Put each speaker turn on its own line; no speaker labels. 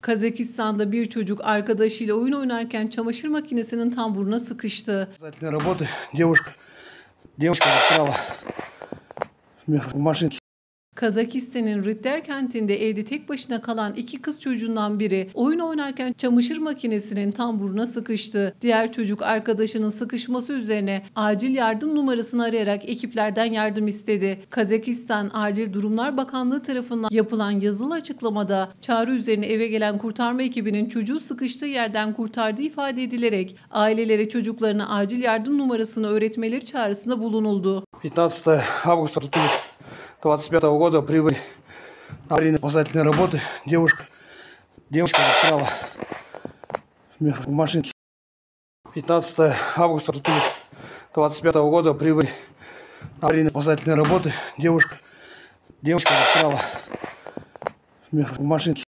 Kazakistan'da bir çocuk arkadaşıyla oyun oynarken çamaşır makinesinin tamburuna sıkıştı.
Девушка застряла в машинке.
Kazakistan'ın Diğer kentinde evde tek başına kalan iki kız çocuğundan biri oyun oynarken çamaşır makinesinin tamburuna sıkıştı. Diğer çocuk arkadaşının sıkışması üzerine acil yardım numarasını arayarak ekiplerden yardım istedi. Kazakistan Acil Durumlar Bakanlığı tarafından yapılan yazılı açıklamada çağrı üzerine eve gelen kurtarma ekibinin çocuğu sıkıştığı yerden kurtardığı ifade edilerek ailelere çocuklarına acil yardım numarasını öğretmeleri çağrısında bulunuldu.
15 августа 2025 года прибыли на аварийно-спасательные работы. Девушка застряла в машинке. 15 августа 2025 года прибыли на аварийно-спасательные работы. Девушка застряла в машинке.